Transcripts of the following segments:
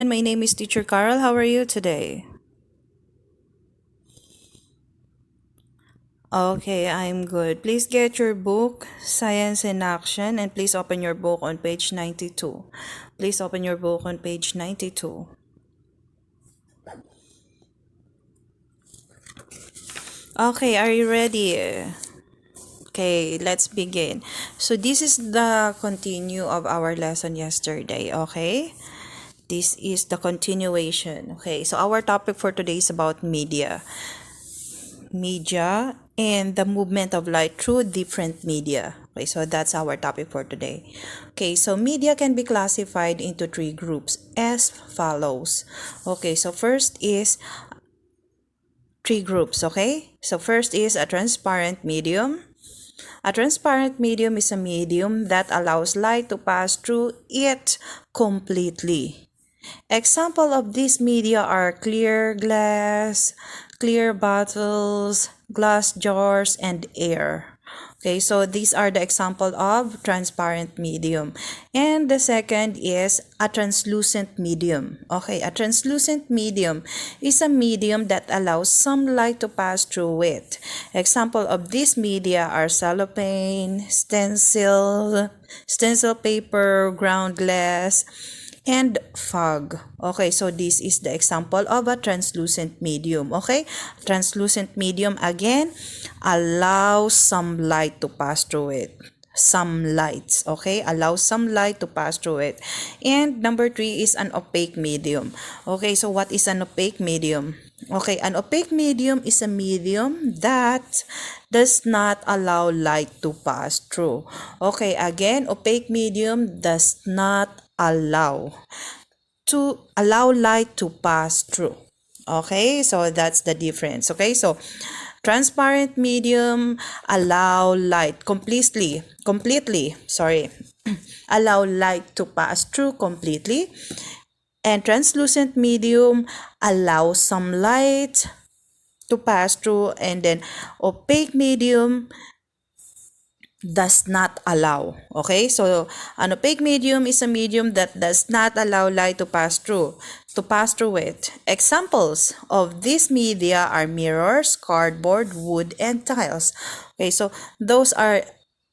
My name is Teacher Carol. How are you today? Okay, I'm good. Please get your book, Science in Action, and please open your book on page 92. Please open your book on page 92. Okay, are you ready? Okay, let's begin. So this is the continue of our lesson yesterday, okay? This is the continuation. Okay, so our topic for today is about media and the movement of light through different media. Okay, so that's our topic for today. Okay, so media can be classified into three groups as follows. Okay, so first is three groups, okay? So first is a transparent medium. A transparent medium is a medium that allows light to pass through it completely. Example of these media are clear glass, clear bottles, glass jars, and air. Okay, so these are the example of transparent medium. And the second is a translucent medium. Okay, a translucent medium is a medium that allows some light to pass through it. Example of this media are cellophane, stencil paper, ground glass, and fog. Okay, so this is the example of a translucent medium. Okay, translucent medium again allows some light to pass through it. Some lights, okay, allow some light to pass through it. And number three is an opaque medium. Okay, so what is an opaque medium? Okay, an opaque medium is a medium that does not allow light to pass through. Okay, again, opaque medium does not allow light to pass through. Okay, so that's the difference. Okay, so transparent medium allow light completely, sorry, allow light to pass through completely, and translucent medium allow some light to pass through, and then opaque medium does not allow. Okay, so an opaque medium is a medium that does not allow light to pass through it. Examples of this media are mirrors, cardboard, wood, and tiles. Okay, so those are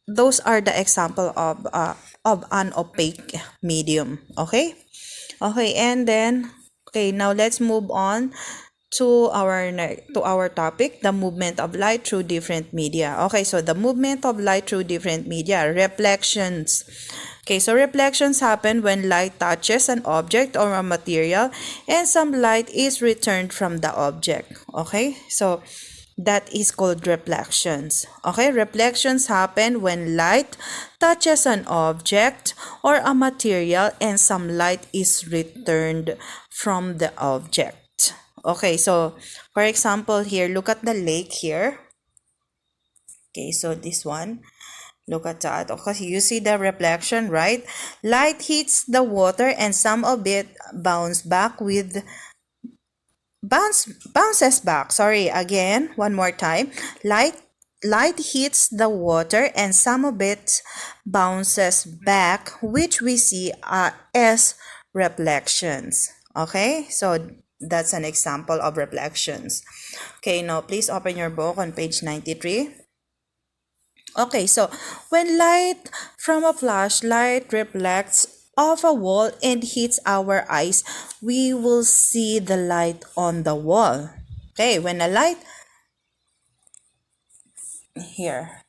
the example of an opaque medium. Okay, and then okay, now let's move on to our topic, the movement of light through different media. Okay, so the movement of light through different media, reflections. Okay, so reflections happen when light touches an object or a material and some light is returned from the object. Okay, so that is called reflections. Okay, reflections happen when light touches an object or a material and some light is returned from the object. Okay, so for example here, look at the lake here. Okay, so this one, look at that. Okay, you see the reflection, right? Light hits the water and some of it bounces back. Sorry, again, one more time. Light hits the water and some of it bounces back, which we see as reflections. Okay, so that's an example of reflections. Okay, now please open your book on page 93. Okay, so when light from a flashlight reflects off a wall and hits our eyes, we will see the light on the wall. Okay, when a light here,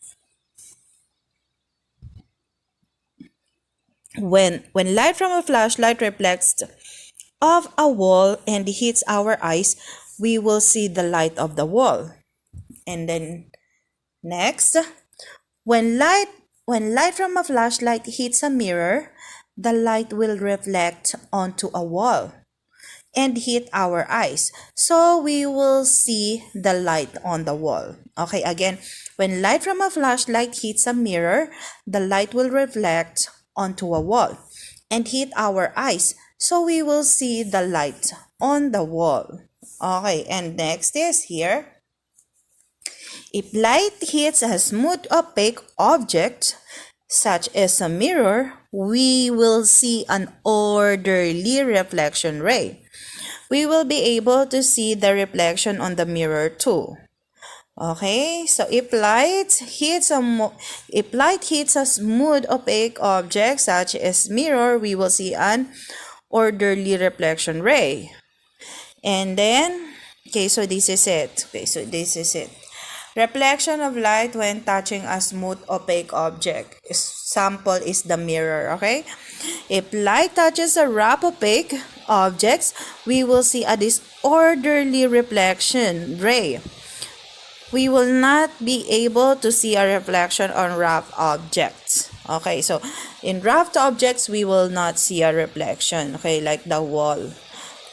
when light from a flashlight reflects off a wall and hits our eyes, we will see the light of the wall. And then next, when light when light from a flashlight hits a mirror, the light will reflect onto a wall and hit our eyes. So we will see the light on the wall. Okay, again, when light from a flashlight hits a mirror, the light will reflect onto a wall and hit our eyes. So we will see the light on the wall. Okay, and next is here. If light hits a smooth opaque object such as a mirror, we will see an orderly reflection ray. We will be able to see the reflection on the mirror too. Okay, so if light hits a smooth opaque object such as mirror, we will see an orderly reflection ray. And then, okay, so this is it. Okay, so this is it. Reflection of light when touching a smooth opaque object. Sample is the mirror, okay? If light touches a rough opaque objects, we will see a disorderly reflection ray. We will not be able to see a reflection on rough objects. Okay, so in rough objects, we will not see a reflection, okay, like the wall.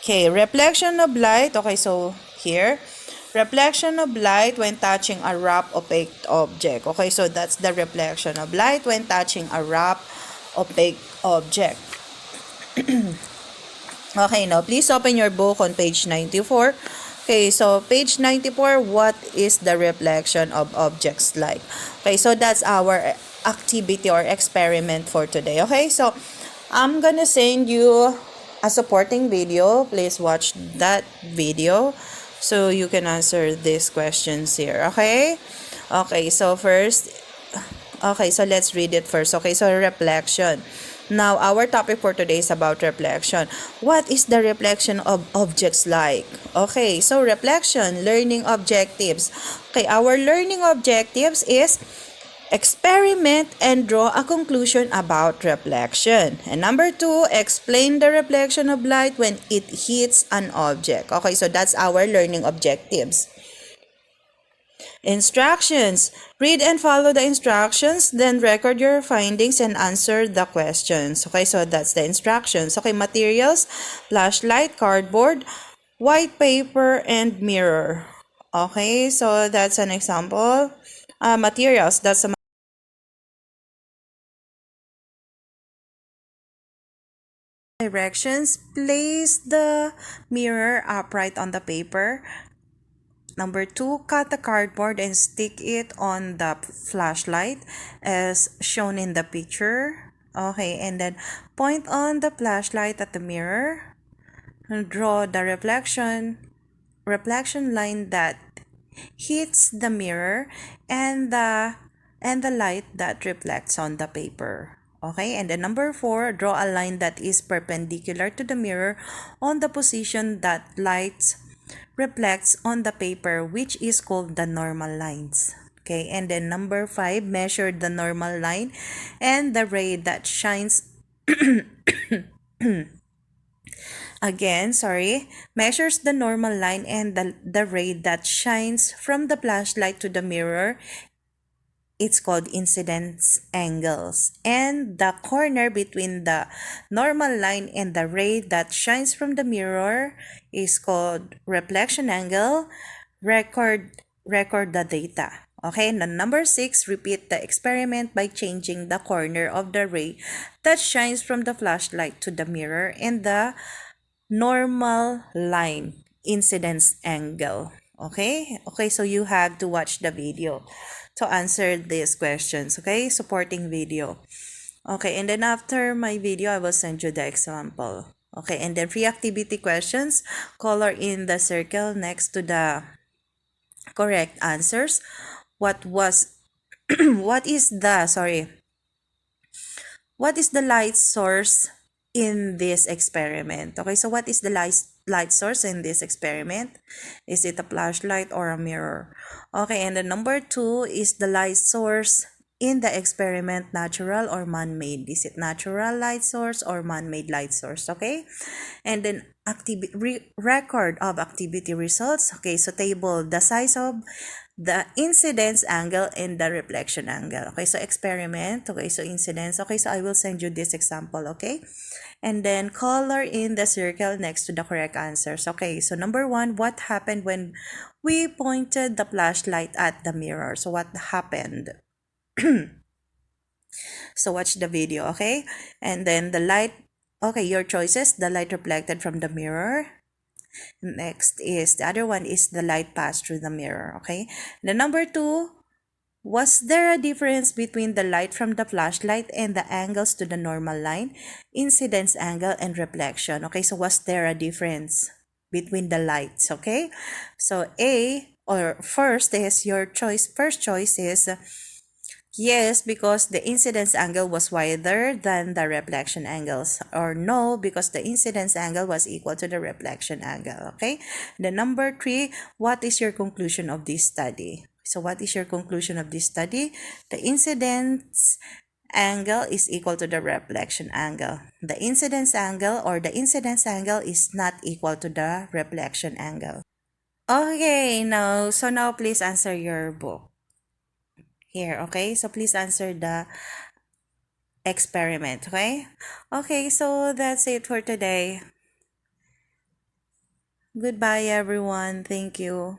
Okay, reflection of light. Okay, so here, reflection of light when touching a rough opaque object. Okay, so that's the reflection of light when touching a rough opaque object. Okay, now please open your book on page 94. Okay, so page 94, what is the reflection of objects like? Okay, so that's our activity or experiment for today. Okay, so I'm gonna send you a supporting video. Please watch that video so you can answer these questions here. Okay, okay, so first, okay, so let's read it first. Okay, so reflection. Now, our topic for today is about reflection. What is the reflection of objects like? Okay, so reflection, learning objectives. Okay, our learning objectives is experiment and draw a conclusion about reflection. And number 2, explain the reflection of light when it hits an object. Okay, so that's our learning objectives. Instructions. Read and follow the instructions, then record your findings and answer the questions. Okay, so that's the instructions. Okay, materials, flashlight, cardboard, white paper, and mirror. Okay, so that's an example. Materials, that's a directions. Place the mirror upright on the paper. Number 2, cut the cardboard and stick it on the flashlight as shown in the picture. Okay, and then point on the flashlight at the mirror. And draw the reflection line that hits the mirror and the light that reflects on the paper. Okay, and then number 4, draw a line that is perpendicular to the mirror on the position that light reflects on the paper, which is called the normal lines. Okay, and then number 5, measure the normal line and the ray that shines measures the normal line and the ray that shines from the flashlight to the mirror. It's called incidence angles. And the corner between the normal line and the ray that shines from the mirror is called reflection angle. Record the data. Okay, and then number 6, repeat the experiment by changing the corner of the ray that shines from the flashlight to the mirror and the normal line incidence angle. Okay, so you have to watch the video to answer these questions. Okay, supporting video. Okay, and then after my video, I will send you the example. Okay, and then free activity questions, color in the circle next to the correct answers. What is the light source in this experiment? Okay, so what is the light source in this experiment? Is it a flashlight or a mirror? Okay, and the number 2, is the light source in the experiment natural or man-made? Is it natural light source or man-made light source? Okay, and then record of activity results. Okay, so table the size of the incidence angle and the reflection angle. Okay, so experiment. Okay, so incidence. Okay, so I will send you this example. Okay, and then color in the circle next to the correct answers. Okay, so number 1, what happened when we pointed the flashlight at the mirror? So what happened? So watch the video. Okay, and then the light. Okay, your choices: the light reflected from the mirror. Next is the other one is the light passed through the mirror. Okay, the number 2, Was there a difference between the light from the flashlight and the angles to the normal line? Incidence angle and reflection. Okay, so was there a difference between the lights? Okay, so A or first is your choice. First choice is yes, because the incidence angle was wider than the reflection angles. Or no, because the incidence angle was equal to the reflection angle. Okay? The number three, what is your conclusion of this study? So what is your conclusion of this study? The incidence angle is equal to the reflection angle. The incidence angle or the incidence angle is not equal to the reflection angle. Okay, now please answer your book here, okay? So please answer the experiment, okay? Okay, so that's it for today. Goodbye, everyone. Thank you.